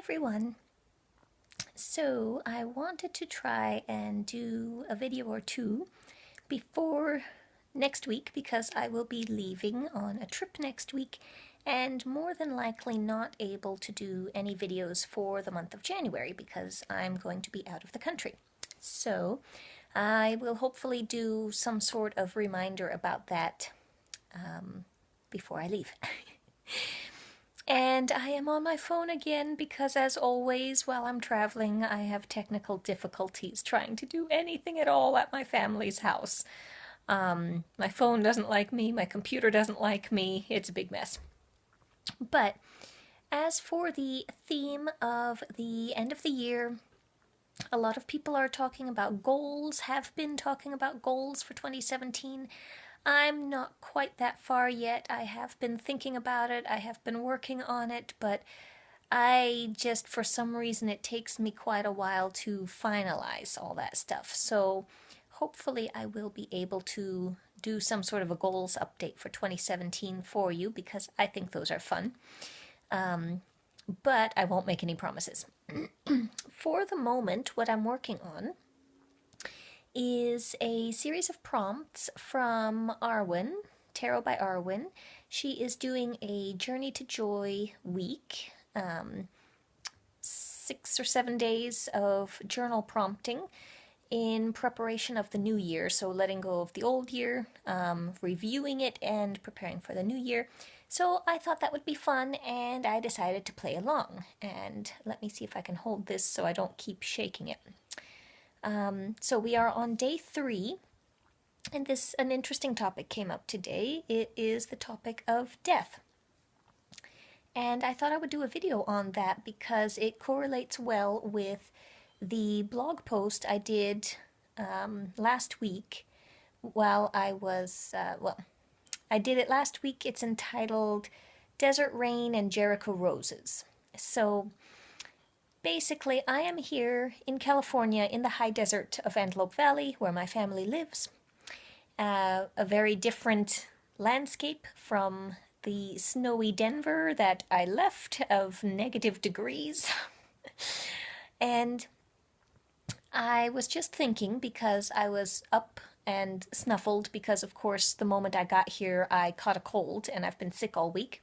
everyone. So I wanted to try and do a video or two before next week because I will be leaving on a trip next week and more than likely not able to do any videos for the month of January because I'm going to be out of the country. So I will hopefully do some sort of reminder about that before I leave. And I am on my phone again because, as always, while I'm traveling, I have technical difficulties trying to do anything at all at my family's house. My phone doesn't like me, my computer doesn't like me, it's a big mess. But as for the theme of the end of the year, a lot of people are talking about goals, have been talking about goals for 2017. I'm not quite that far yet. I have been thinking about it, I have been working on it, but I just, for some reason, it takes me quite a while to finalize all that stuff. So hopefully I will be able to do some sort of a goals update for 2017 for you because I think those are fun. But I won't make any promises. For the moment, what I'm working on is a series of prompts from Arwen, Tarot by Arwen. She is doing a Journey to Joy week, 6 or 7 days of journal prompting in preparation of the new year. So letting go of the old year, reviewing it, and preparing for the new year. So I thought that would be fun, and I decided to play along. And let me see if I can hold this so I don't keep shaking it. So we are on day 3, and an interesting topic came up today. It is the topic of death. And I thought I would do a video on that because it correlates well with the blog post I did last week while I was, I did it last week. It's entitled Desert Rain and Jericho Roses. So basically, I am here in California in the high desert of Antelope Valley, where my family lives. A very different landscape from the snowy Denver that I left of -degrees. And I was just thinking, because I was up and snuffled, because of course the moment I got here I caught a cold and I've been sick all week,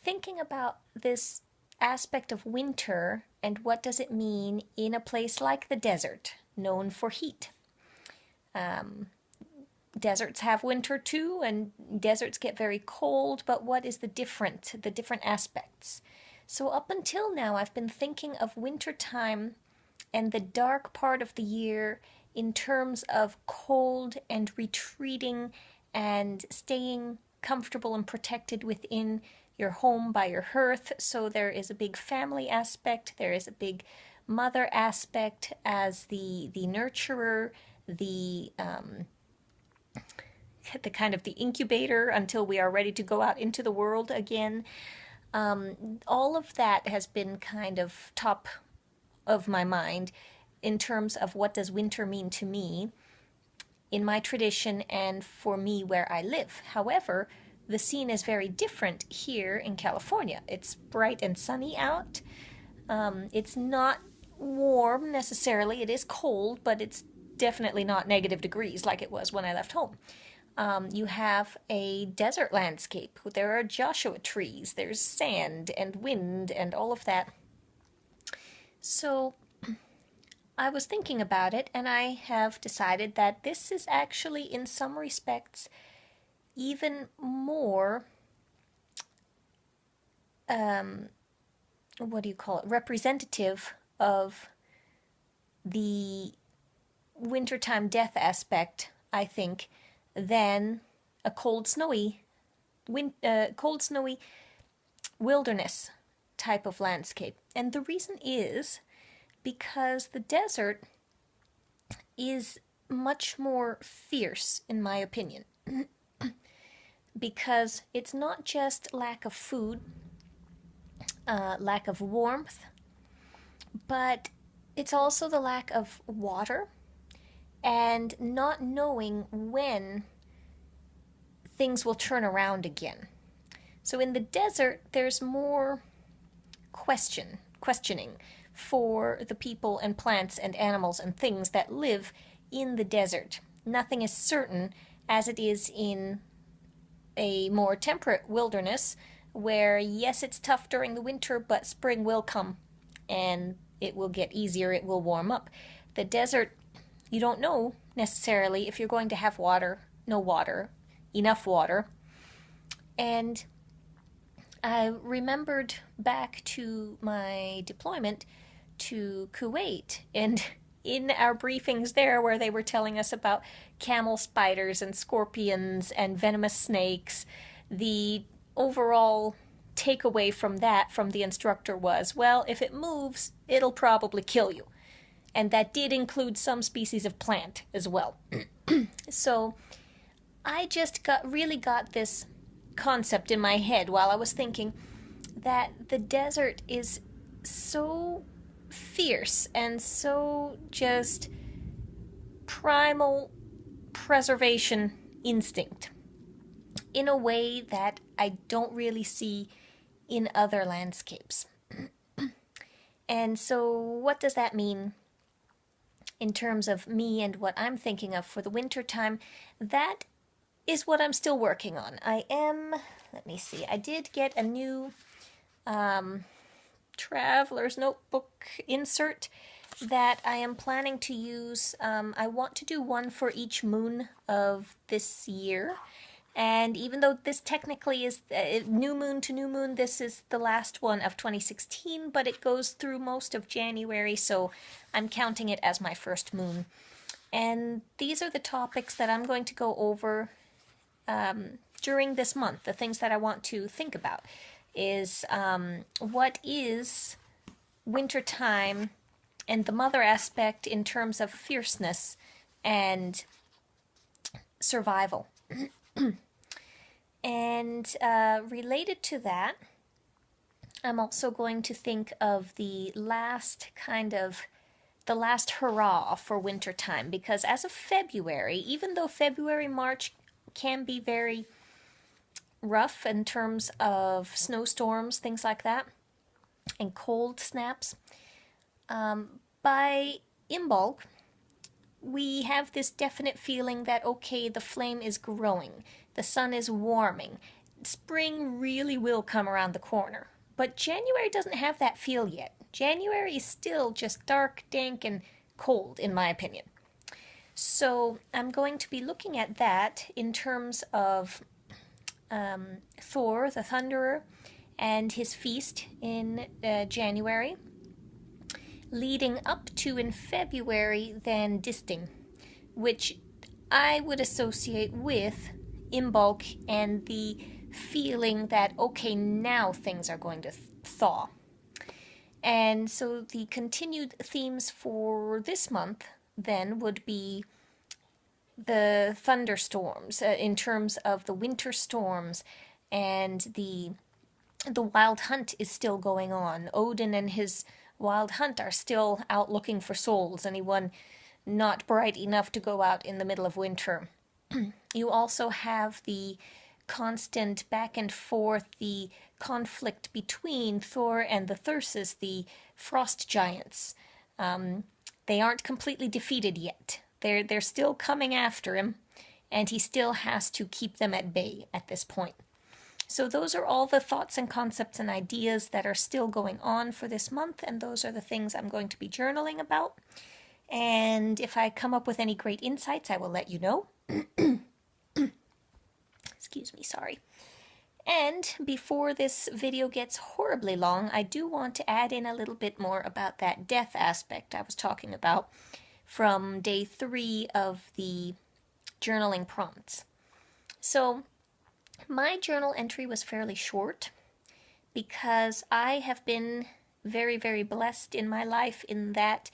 thinking about this aspect of winter and what does it mean in a place like the desert, known for heat. Deserts have winter too, and deserts get very cold, but what is the different aspects? So up until now I've been thinking of winter time and the dark part of the year in terms of cold and retreating and staying comfortable and protected within your home by your hearth. So there is a big family aspect, there is a big mother aspect as the nurturer, the kind of the incubator until we are ready to go out into the world again. All of that has been kind of top of my mind in terms of what does winter mean to me in my tradition and for me where I live. However, the scene is very different here in California. It's bright and sunny out. It's not warm necessarily. It is cold, but it's definitely not -degrees like it was when I left home. You have a desert landscape. There are Joshua trees. There's sand and wind and all of that. So I was thinking about it, and I have decided that this is actually, in some respects, even more, representative of the wintertime death aspect, I think, than a cold, snowy wilderness type of landscape. And the reason is because the desert is much more fierce, in my opinion. Because it's not just lack of food, lack of warmth, but it's also the lack of water and not knowing when things will turn around again. So in the desert, there's more question. questioning for the people and plants and animals and things that live in the desert. Nothing is certain as it is in a more temperate wilderness where, yes, it's tough during the winter, but spring will come and it will get easier, it will warm up. The desert, you don't know necessarily if you're going to have water, no water, enough water. And I remembered back to my deployment to Kuwait, and in our briefings there where they were telling us about camel spiders and scorpions and venomous snakes, the overall takeaway from that from the instructor was, well, if it moves, it'll probably kill you. And that did include some species of plant as well. So I just really got this concept in my head while I was thinking that the desert is so fierce and so just primal preservation instinct in a way that I don't really see in other landscapes. And so what does that mean in terms of me and what I'm thinking of for the winter time? That is what I'm still working on. Let me see, I did get a new traveler's notebook insert that I am planning to use. I want to do one for each moon of this year. And even though this technically is new moon to new moon, this is the last one of 2016, but it goes through most of January, so I'm counting it as my first moon. And these are the topics that I'm going to go over during this month. The things that I want to think about is what is wintertime and the mother aspect in terms of fierceness and survival. And related to that, I'm also going to think of the last hurrah for wintertime, because as of February, even though February, March can be very rough in terms of snowstorms, things like that, and cold snaps, by Imbolc, we have this definite feeling that, okay, the flame is growing, the sun is warming, spring really will come around the corner. But January doesn't have that feel yet. January is still just dark, dank, and cold, in my opinion. So I'm going to be looking at that in terms of Thor, the Thunderer, and his feast in January, leading up to, in February, then Disting, which I would associate with Imbolc and the feeling that, okay, now things are going to thaw. And so the continued themes for this month then would be the thunderstorms in terms of the winter storms, and the wild hunt is still going on. Odin and his wild hunt are still out looking for souls, anyone not bright enough to go out in the middle of winter. You also have the constant back and forth, the conflict between Thor and the Thyrses, the frost giants. They aren't completely defeated yet. They're still coming after him, and he still has to keep them at bay at this point. So those are all the thoughts and concepts and ideas that are still going on for this month, and those are the things I'm going to be journaling about. And if I come up with any great insights, I will let you know. Excuse me, sorry. And before this video gets horribly long, I do want to add in a little bit more about that death aspect I was talking about from day 3 of the journaling prompts. So my journal entry was fairly short because I have been very, very blessed in my life in that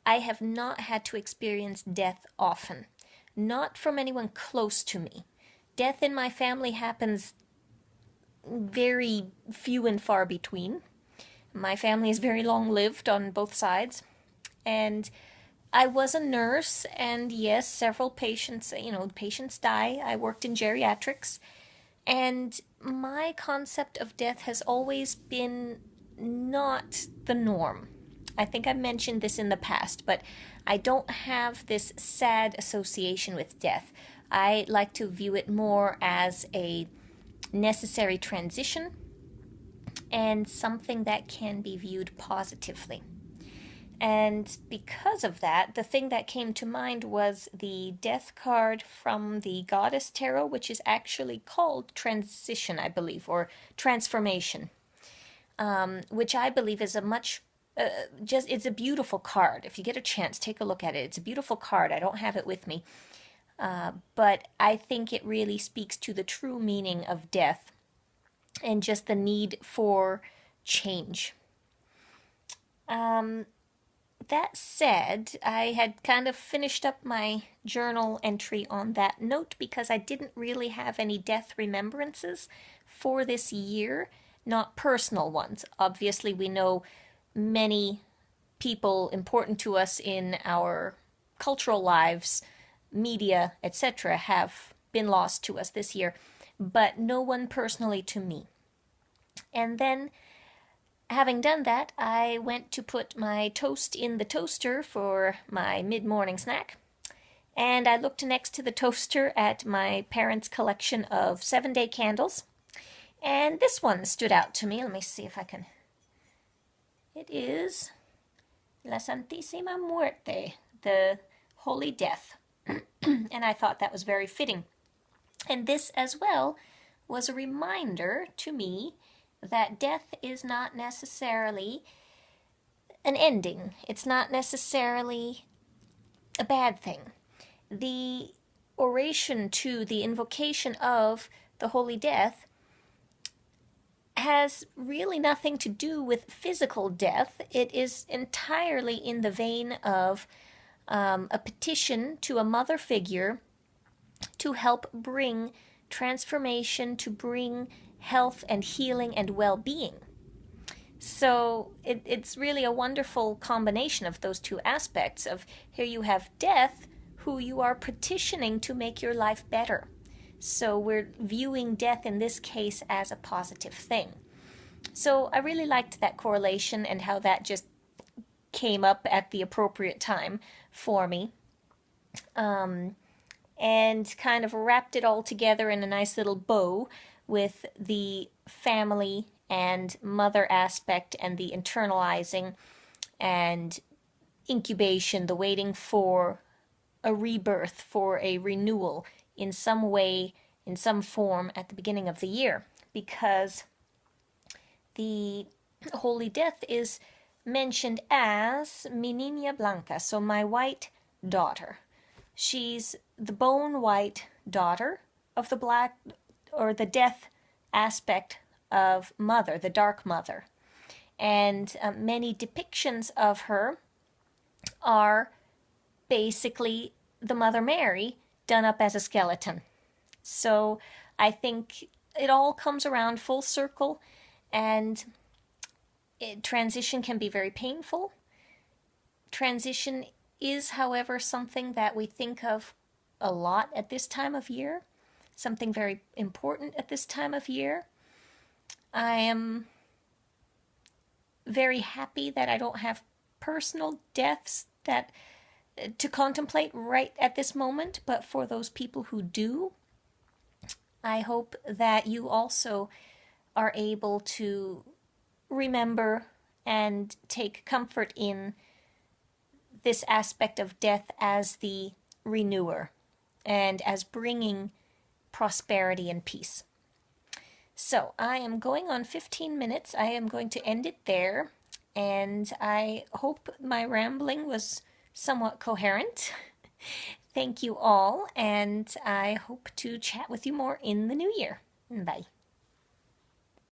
I have not had to experience death often. Not from anyone close to me. Death in my family happens very few and far between. My family is very long-lived on both sides. And I was a nurse, and yes, several patients, patients die. I worked in geriatrics. And my concept of death has always been not the norm. I think I've mentioned this in the past, but I don't have this sad association with death. I like to view it more as a necessary transition and something that can be viewed positively. And because of that, the thing that came to mind was the death card from the Goddess Tarot, which is actually called Transition, I believe, or Transformation, which I believe is a much it's a beautiful card. If you get a chance, take a look at it. It's a beautiful card. I don't have it with me, but I think it really speaks to the true meaning of death and just the need for change. That said, I had kind of finished up my journal entry on that note because I didn't really have any death remembrances for this year, not personal ones. Obviously, we know many people important to us in our cultural lives, media, etc., have been lost to us this year, but no one personally to me. And then, having done that, I went to put my toast in the toaster for my mid-morning snack, and I looked next to the toaster at my parents' collection of 7-day candles, and this one stood out to me. Let me see if I can... It is La Santísima Muerte, the Holy Death, and I thought that was very fitting. And this as well was a reminder to me that death is not necessarily an ending. It's not necessarily a bad thing. The oration to the invocation of the Holy Death has really nothing to do with physical death. It is entirely in the vein of a petition to a mother figure to help bring transformation, to bring health and healing and well-being. So it's really a wonderful combination of those two aspects of here you have death, who you are petitioning to make your life better. So we're viewing death in this case as a positive thing. So I really liked that correlation and how that just came up at the appropriate time for me. And kind of wrapped it all together in a nice little bow with the family and mother aspect and the internalizing and incubation, the waiting for a rebirth, for a renewal in some way, in some form at the beginning of the year, because the Holy Death is mentioned as Mi Niña Blanca, so my white daughter. She's the bone white daughter of the black or the death aspect of mother, the dark mother. And many depictions of her are basically the Mother Mary done up as a skeleton. So I think it all comes around full circle, and transition can be very painful. Transition is, however, something that we think of a lot at this time of year, something very important at this time of year. I am very happy that I don't have personal deaths that to contemplate right at this moment, but for those people who do, I hope that you also are able to remember and take comfort in this aspect of death as the renewer and as bringing prosperity and peace. So I am going on 15 minutes. I am going to end it there, and I hope my rambling was somewhat coherent. Thank you all, and I hope to chat with you more in the new year. Bye.